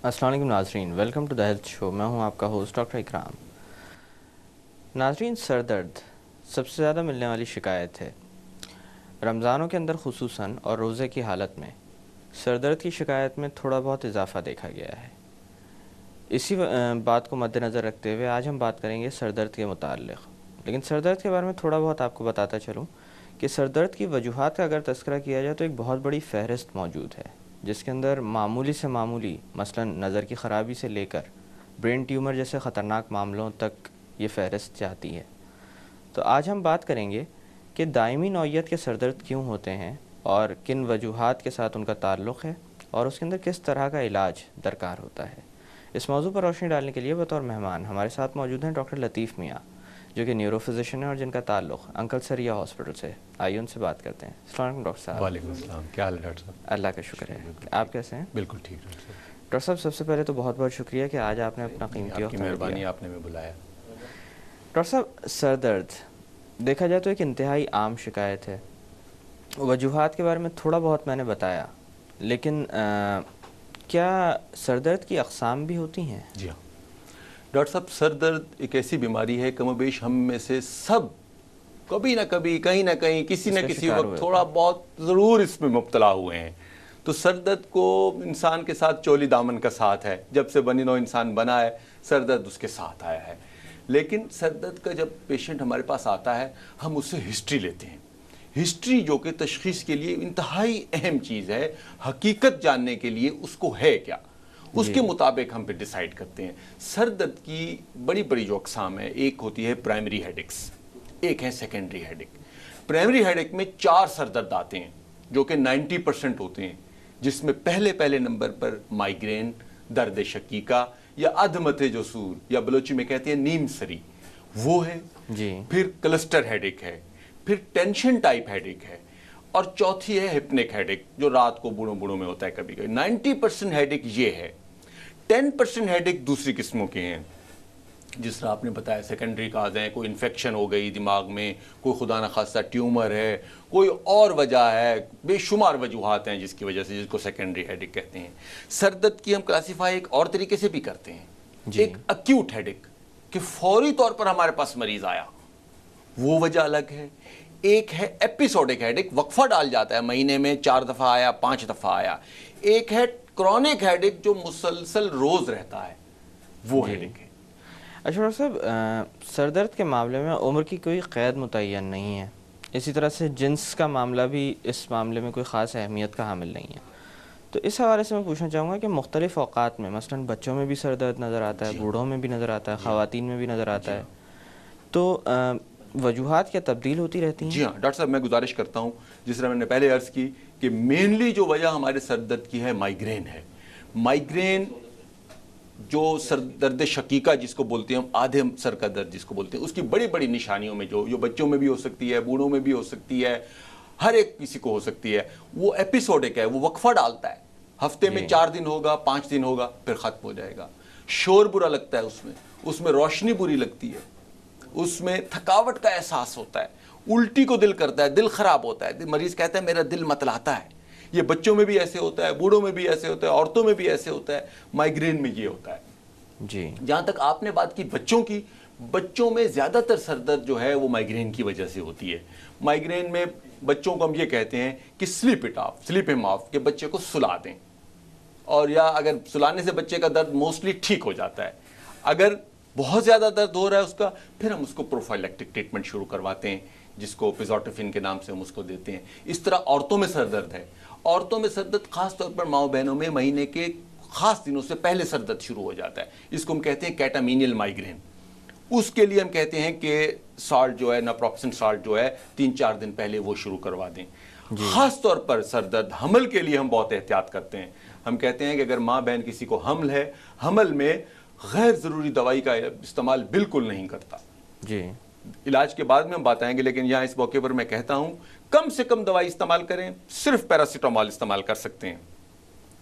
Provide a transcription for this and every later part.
السلام علیکم ناظرین، ویلکم ٹو دا ہیلتھ شو. میں ہوں آپ کا ہوسٹ ڈاکٹر اکرام. ناظرین، سر درد سب سے زیادہ ملنے والی شکایت ہے. رمضانوں کے اندر خصوصاً اور روزے کی حالت میں سر درد کی شکایت میں تھوڑا بہت اضافہ دیکھا گیا ہے. اسی بات کو مد نظر رکھتے ہوئے آج ہم بات کریں گے سر درد کے متعلق. لیکن سر درد کے بارے میں تھوڑا بہت آپ کو بتاتا چلوں کہ سر درد کی وجوہات کا اگر تذکرہ کیا جائے تو ایک بہت بڑی فہرست موجود ہے، جس کے اندر معمولی سے معمولی مثلا نظر کی خرابی سے لے کر برین ٹیومر جیسے خطرناک معاملوں تک یہ فہرست جاتی ہے. تو آج ہم بات کریں گے کہ دائمی نوعیت کے سر درد کیوں ہوتے ہیں اور کن وجوہات کے ساتھ ان کا تعلق ہے اور اس کے اندر کس طرح کا علاج درکار ہوتا ہے. اس موضوع پر روشنی ڈالنے کے لیے بطور مہمان ہمارے ساتھ موجود ہیں ڈاکٹر لطیف میاں، جو کہ نیورو فزیشین ہیں اور جن کا تعلق انکل سریا ہاسپٹل سے. آئیے ان سے بات کرتے ہیں. السلام علیکم ڈاکٹر صاحب. وعلیکم السلام. کیا حال ہے ڈاکٹر صاحب؟ اللہ کا شکر ہے. آپ کیسے ہیں؟ بالکل ٹھیک ڈاکٹر صاحب. ڈاکٹر صاحب، سب سے پہلے تو بہت بہت شکریہ کہ آج آپ نے اپنا قیمتی آپ کی مہربانی، آپ نے ہمیں بلایا. ڈاکٹر صاحب، سر درد دیکھا جائے تو ایک انتہائی عام شکایت ہے. وجوہات کے بارے میں تھوڑا بہت میں نے بتایا، لیکن کیا سر درد کی اقسام بھی ہوتی ہیں؟ جی ہاں ڈاکٹر صاحب، سر درد ایک ایسی بیماری ہے کم و بیش ہم میں سے سب کبھی نہ کبھی کہیں نہ کہیں کسی نہ کسی وقت تھوڑا بہت ضرور اس میں مبتلا ہوئے ہیں. تو سر درد کو انسان کے ساتھ چولی دامن کا ساتھ ہے. جب سے بنی نوع انسان بنا ہے سر درد اس کے ساتھ آیا ہے. لیکن سر درد کا جب پیشنٹ ہمارے پاس آتا ہے ہم اس سے ہسٹری لیتے ہیں. ہسٹری جو کہ تشخیص کے لیے انتہائی اہم چیز ہے، حقیقت جاننے کے لیے اس کو ہے کیا، اس کے مطابق ہم پہ ڈیسائیڈ کرتے ہیں. سر درد کی بڑی بڑی جو اقسام ہے، ایک ہوتی ہے پرائمری ہیڈیکس، ایک ہے سیکنڈری ہیڈیک. پرائمری ہیڈیک میں 4 سر درد آتے ہیں جو کہ 90% ہوتے ہیں، جس میں پہلے نمبر پر مائیگرین، درد شقیقہ یا عدمت جسور یا بلوچی میں کہتے ہیں نیم سری، وہ ہے. پھر کلسٹر ہیڈیک ہے، پھر ٹینشن ٹائپ ہیڈیک ہے، اور چوتھی ہے ہپنک ہیڈیک جو رات کو بوڑھوں میں ہوتا ہے کبھی کبھی. 90% ہیڈیک یہ ہے. 10% ہیڈیک دوسری قسموں کے ہیں، جس طرح آپ نے بتایا سیکنڈری کاز ہیں، کوئی انفیکشن ہو گئی دماغ میں، کوئی خدا نخواستہ ٹیومر ہے، کوئی اور وجہ ہے، بے شمار وجوہات ہیں جس کی وجہ سے، جس کو سیکنڈری ہیڈیک کہتے ہیں. سر درد کی ہم کلاسیفائی ایک اور طریقے سے بھی کرتے ہیں. ایک اکیوٹ ہیڈیک کہ فوری طور پر ہمارے پاس مریض آیا، وہ وجہ الگ ہے. ایک ہے ایپیسوڈک ہیڈیک، وقفہ ڈال جاتا ہے، مہینے میں 4 دفعہ آیا، 5 دفعہ آیا. ایک ہے کرونک ہیڈیک جو مسلسل روز رہتا ہے، وہ ہیڈیک ہے. اچھا ڈاکٹر صاحب، سر درد کے معاملے میں عمر کی کوئی قید متعین نہیں ہے. اسی طرح سے جنس کا معاملہ بھی اس معاملے میں کوئی خاص اہمیت کا حامل نہیں ہے. تو اس حوالے سے میں پوچھنا چاہوں گا کہ مختلف اوقات میں مثلا بچوں میں بھی سر درد نظر آتا ہے، بوڑھوں میں بھی نظر آتا ہے، خواتین میں بھی نظر آتا ہے، تو وجوہات کیا تبدیل ہوتی رہتی ہیں؟ جی ہاں ڈاکٹر صاحب، میں گزارش کرتا ہوں، جس طرح میں نے پہلے عرض کی کہ مینلی جو وجہ ہمارے سر درد کی ہے مائیگرین ہے. مائیگرین جو سر درد شقیقہ جس کو بولتے ہیں ہم، آدھے سر کا درد جس کو بولتے ہیں، اس کی بڑی بڑی نشانیوں میں جو بچوں میں بھی ہو سکتی ہے، بوڑھوں میں بھی ہو سکتی ہے، ہر ایک کسی کو ہو سکتی ہے، وہ ایپیسوڈک ہے، وہ وقفہ ڈالتا ہے. ہفتے میں 4 دن ہوگا، 5 دن ہوگا، پھر ختم ہو جائے گا. شور برا لگتا ہے، اس میں روشنی بری لگتی ہے، اس میں تھکاوٹ کا احساس ہوتا ہے، الٹی کو دل کرتا ہے، دل خراب ہوتا ہے، مریض کہتا ہے میرا دل متلاتا ہے. یہ بچوں میں بھی ایسے ہوتا ہے، بوڑھوں میں بھی ایسے ہوتا ہے، عورتوں میں بھی ایسے ہوتا ہے. مائیگرین میں یہ ہوتا ہے. جہاں تک آپ نے بات کی بچوں کی، بچوں میں زیادہ تر سر درد جو ہے وہ مائیگرین کی وجہ سے ہوتی ہے. مائیگرین میں بچوں کو ہم یہ کہتے ہیں کہ سلیپ ہم آف، کہ بچے کو سلا دیں، اور یا اگر سلانے سے بچے کا درد موسٹلی ٹھیک ہو جاتا ہے. اگر بہت زیادہ درد ہو رہا ہے اس کا، پھر ہم اس کو پروفائلیکٹک ٹریٹمنٹ شروع کرواتے ہیں، جس کو پیزوٹیفین کے نام سے ہم اس کو دیتے ہیں. اس طرح عورتوں میں سر درد ہے. عورتوں میں سر درد خاص طور پر ماؤں بہنوں میں مہینے کے خاص دنوں سے پہلے سر درد شروع ہو جاتا ہے. اس کو ہم کہتے ہیں کیٹامینیل مائیگرین. اس کے لیے ہم کہتے ہیں کہ سالٹ جو ہے، ناپروکسن سالٹ جو ہے، 3-4 دن پہلے وہ شروع کروا دیں. خاص طور پر سر درد حمل کے لیے ہم بہت احتیاط کرتے ہیں. ہم کہتے ہیں کہ اگر ماں بہن کسی کو حمل ہے، حمل میں غیر ضروری دوائی کا استعمال بالکل نہیں کرتا. علاج کے بعد میں ہم بات آئیں گے، لیکن یہاں اس موقع پر میں کہتا ہوں کم سے کم دوائی استعمال کریں. صرف پیراسیٹامول استعمال کر سکتے ہیں،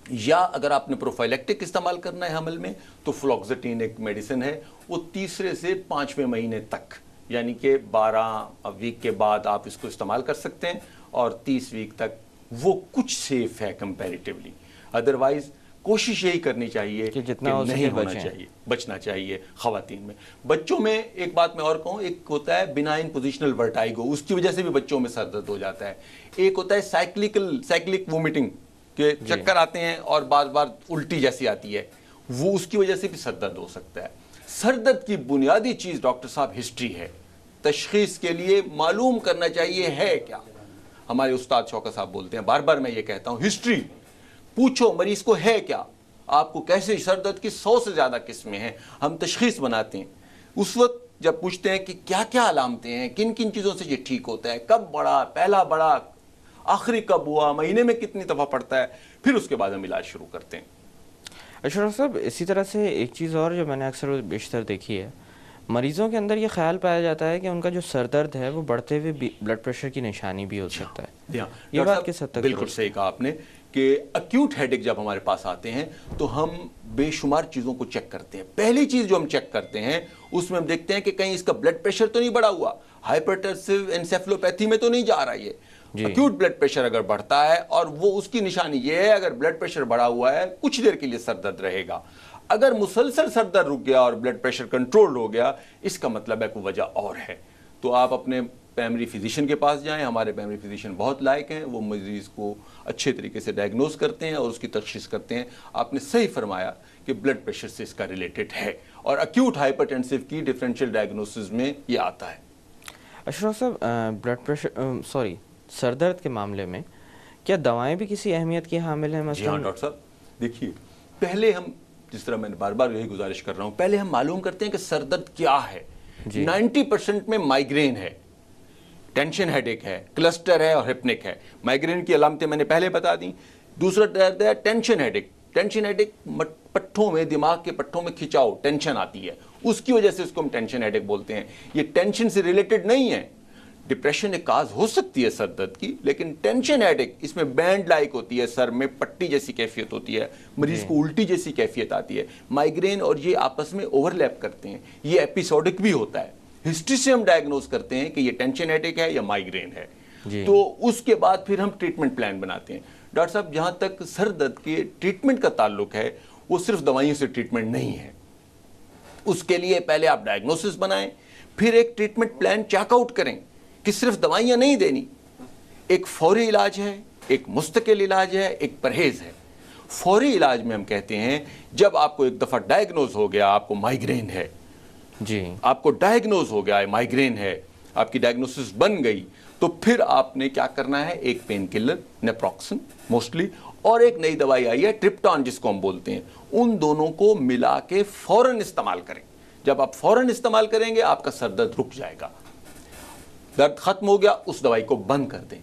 یا اگر آپ نے پروفائلیکٹک استعمال کرنا ہے حمل میں تو فلوکسیٹین ایک میڈیسن ہے، وہ 3 سے 5ویں مہینے تک، یعنی کہ 12 ویک کے بعد آپ اس کو استعمال کر سکتے ہیں، اور 30 ویک تک وہ کچھ سیف ہے کمپیریٹیولی. ادروائز کوشش یہی کرنی چاہیے کہ کہ جتنا ہو سکے نہیں ہونا بچیں. چاہیے، بچنا چاہیے خواتین میں. بچوں میں ایک بات میں اور کہوں، ایک ہوتا ہے بنائن پوزیشنل ورٹائگو، اس کی وجہ سے بھی بچوں میں سر درد ہو جاتا ہے. ایک ہوتا ہے سائیکلک وومٹنگ، کہ چکر آتے ہیں اور بار بار الٹی جیسی آتی ہے، وہ اس کی وجہ سے بھی سر درد ہو سکتا ہے. سر درد کی بنیادی چیز ڈاکٹر صاحب ہسٹری ہے. تشخیص کے لیے معلوم کرنا چاہیے ہے کیا. ہمارے استاد شوکت صاحب بولتے ہیں، بار بار میں یہ کہتا ہوں، ہسٹری پوچھو مریض کو ہے کیا. آپ کو کیسے سر درد کی 100 سے زیادہ قسمیں ہیں، ہم تشخیص بناتے ہیں. اس وقت جب پوچھتے ہیں کہ کیا کیا علامتیں ہیں، کن کن چیزوں سے یہ ٹھیک ہوتا ہے، کب بڑھا، پہلا بڑھا، آخری کب ہوا، مہینے میں کتنی دفعہ پڑتا ہے، پھر اس کے بعد ہم علاج شروع کرتے ہیں. اشرف صاحب، اسی طرح سے ایک چیز اور جو میں نے اکثر و بیشتر دیکھی ہے، مریضوں کے اندر یہ خیال پایا جاتا ہے کہ ان کا جو سر درد ہے وہ بڑھتے ہوئے بلڈ پریشر کی نشانی بھی ہو سکتا ہے. یہ بات کس حد تک بالکل صحیح کہا آپ نے کہ اکیوٹ ہیڈ ایک جب ہمارے پاس آتے ہیں تو ہم بے شمار چیزوں کو چیک کرتے ہیں. پہلی چیز جو ہم چیک کرتے ہیں اس میں ہم دیکھتے ہیں کہ کہیں اس کا بلڈ پریشر تو نہیں بڑھا ہوا، ہائپرٹینسو انسیفلوپیتھی میں تو نہیں جا رہا. یہ اکیوٹ بلڈ پریشر اگر بڑھتا ہے اور وہ اس کی نشانی یہ ہے، اگر بلڈ پریشر بڑھا ہوا ہے کچھ دیر کے لیے سر درد رہے گا. اگر مسلسل سر درد رک گیا اور بلڈ پریشر کنٹرول ہو گیا، اس کا مطلب ہے کوئی وجہ اور ہے. تو آپ اپنے پرائمری فزیشین کے پاس جائیں. ہمارے پرائمری فزیشین بہت لائق ہیں، وہ مریض کو اچھے طریقے سے ڈائگنوز کرتے ہیں اور اس کی تشخیص کرتے ہیں. آپ نے صحیح فرمایا کہ بلڈ پریشر سے اس کا ریلیٹڈ ہے، اور اکیوٹ ہائپرٹینسو کی ڈفرینشیل ڈائگنوسس میں یہ آتا ہے. اشرف صاحب، بلڈ پریشر سر درد کے معاملے میں کیا دوائیں بھی کسی اہمیت کی حامل ہیں؟ جی ہاں ڈاکٹر صاحب، دیکھیے پہلے ہم، جس طرح میں بار بار یہی گزارش کر رہا ہوں، پہلے ہم معلوم کرتے ہیں کہ سر درد کیا ہے. 90% میں مائیگرین ہے، ٹینشن ہیڈ ایک ہے، کلسٹر ہے اور ہپنک ہے. مائیگرین کی علامتیں میں نے پہلے بتا دیں. دوسرا درد ہے ٹینشن ہیڈ ایک. ٹینشن ہیڈ ایک پٹھوں میں، دماغ کے پٹھوں میں کھچاؤ، ٹینشن آتی ہے، اس کی وجہ سے اس کو ہم ٹینشن ہیڈ ایک بولتے ہیں. یہ ٹینشن سے ریلیٹڈ نہیں ہے. ڈپریشن ایک کاز ہو سکتی ہے سر درد کی، لیکن ٹینشن ہیڈ ایک اس میں بینڈ لائک ہوتی ہے، سر میں پٹی جیسی کیفیت ہوتی ہے، مریض کو الٹی جیسی کیفیت آتی ہے. مائیگرین اور یہ آپس میں اوور لیپ کرتے ہیں، یہ ایپیسوڈک بھی ہوتا ہے. ہسٹری سے ہم ڈائگنوز کرتے ہیں کہ یہ ٹینشن ہیڈ ہے یا مائیگرین ہے. تو اس کے بعد پھر ہم ٹریٹمنٹ پلان بناتے ہیں. ڈاکٹر صاحب، جہاں تک سر درد کے ٹریٹمنٹ کا تعلق ہے، وہ صرف دوائیوں سے ٹریٹمنٹ نہیں ہے. اس کے لیے پہلے آپ ڈائگنوسس بنائیں، پھر ایک ٹریٹمنٹ پلان چیک آؤٹ کریں کہ صرف دوائیاں نہیں دینی. ایک فوری علاج ہے، ایک مستقل علاج ہے، ایک پرہیز ہے. فوری علاج میں ہم کہتے ہیں جب آپ کو ایک دفعہ ڈائگنوز ہو گیا آپ کو مائیگرین ہے، آپ کو ڈائگنوز ہو گیا ہے مائیگرین ہے، آپ کی ڈائگنوسس بن گئی، تو پھر آپ نے کیا کرنا ہے، ایک پین کلر نیپروکسن موسٹلی، اور ایک نئی دوائی آئی ہے ٹرپٹان جس کو ہم بولتے ہیں، ان دونوں کو ملا کے فوراً استعمال کریں. جب آپ فوراً استعمال کریں گے آپ کا سر درد رک جائے گا. درد ختم ہو گیا، اس دوائی کو بند کر دیں.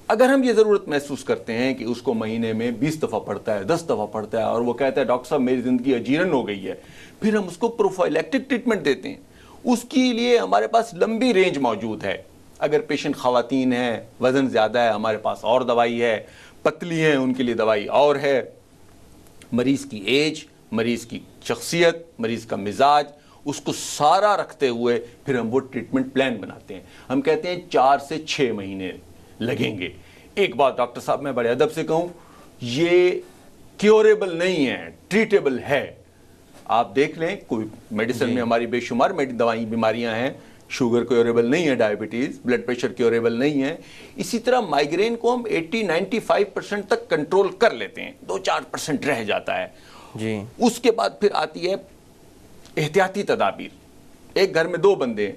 اگر ہم یہ ضرورت محسوس کرتے ہیں کہ اس کو مہینے میں 20 دفعہ پڑتا ہے، 10 دفعہ پڑتا ہے، اور وہ کہتا ہے ڈاکٹر صاحب میری زندگی اجیرن ہو گئی ہے، پھر ہم اس کو پروفائلیکٹک ٹریٹمنٹ دیتے ہیں. اس کے لیے ہمارے پاس لمبی رینج موجود ہے. اگر پیشنٹ خواتین ہیں، وزن زیادہ ہے، ہمارے پاس اور دوائی ہے. پتلی ہیں، ان کے لیے دوائی اور ہے. مریض کی ایج، مریض کی شخصیت، مریض کا مزاج، اس کو سارا رکھتے ہوئے پھر ہم وہ ٹریٹمنٹ پلان بناتے ہیں. ہم کہتے ہیں 4 سے 6 مہینے لگیں گے. ایک بات ڈاکٹر صاحب میں بڑے ادب سے کہوں، یہ کیوریبل نہیں ہے، ٹریٹیبل ہے. آپ دیکھ لیں کوئی میڈیسن میں ہماری بے شمار دوائی بیماریاں ہیں، شوگر کیوریبل نہیں ہے، ڈائبٹیز، بلڈ پریشر کیوریبل نہیں ہے. اسی طرح مائیگرین کو ہم 80-95% تک کنٹرول کر لیتے ہیں، 2-4% رہ جاتا ہے. اس کے بعد پھر آتی ہے احتیاطی تدابیر. ایک گھر میں 2 بندے ہیں،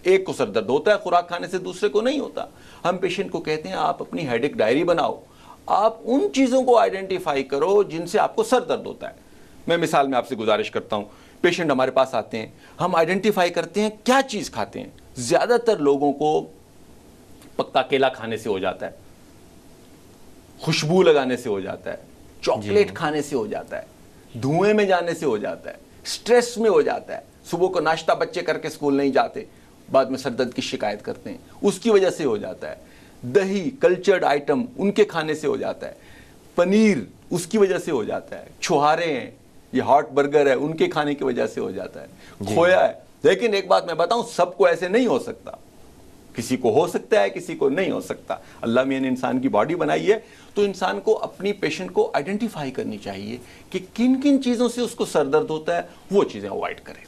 ایک کو سر درد ہوتا ہے خوراک کھانے سے، دوسرے کو نہیں ہوتا. ہم پیشنٹ کو کہتے ہیں آپ اپنی ہیڈ ایک ڈائری بناؤ، آپ ان چیزوں کو آئیڈینٹیفائی کرو جن سے آپ کو سر درد ہوتا ہے. میں مثال میں آپ سے گزارش کرتا ہوں، پیشنٹ ہمارے پاس آتے ہیں، ہم آئیڈینٹیفائی کرتے ہیں کیا چیز کھاتے ہیں. زیادہ تر لوگوں کو پکا کیلا کھانے سے ہو جاتا ہے، خوشبو لگانے سے ہو جاتا ہے، چاکلیٹ کھانے سے ہو جاتا ہے، دھوئیں میں جانے سے ہو جاتا ہے، سٹریس میں ہو جاتا ہے. صبح کو ناشتہ بچے کر کے اسکول نہیں جاتے، بعد میں سر درد کی شکایت کرتے ہیں، اس کی وجہ سے ہو جاتا ہے. دہی، کلچرڈ آئٹم ان کے کھانے سے ہو جاتا ہے. پنیر اس کی وجہ سے ہو جاتا ہے. چھوہارے ہیں، یہ ہاٹ برگر ہے، ان کے کھانے کی وجہ سے ہو جاتا ہے. کھویا ہے. لیکن ایک بات میں بتاؤں، سب کو ایسے نہیں ہو سکتا. کسی کو ہو سکتا ہے, کسی کو نہیں ہو سکتا. اللہ میاں نے انسان کی باڈی بنائی ہے تو انسان کو اپنی پیشنٹ کو آئیڈینٹیفائی کرنی چاہیے کہ کن کن چیزوں سے اس کو سر درد ہوتا ہے, وہ چیزیں اوائڈ کریں.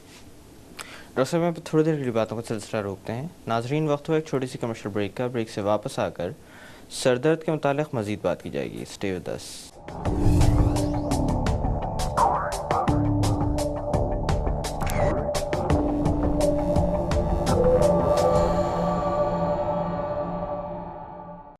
ڈاکٹر صاحب میں تھوڑی دیر کے لیے باتوں کا سلسلہ روکتے ہیں. ناظرین وقت ہوا ایک چھوٹی سی کمرشل بریک کا. بریک سے واپس آ کر سر درد کے متعلق مزید بات کی جائے گی. Stay with us.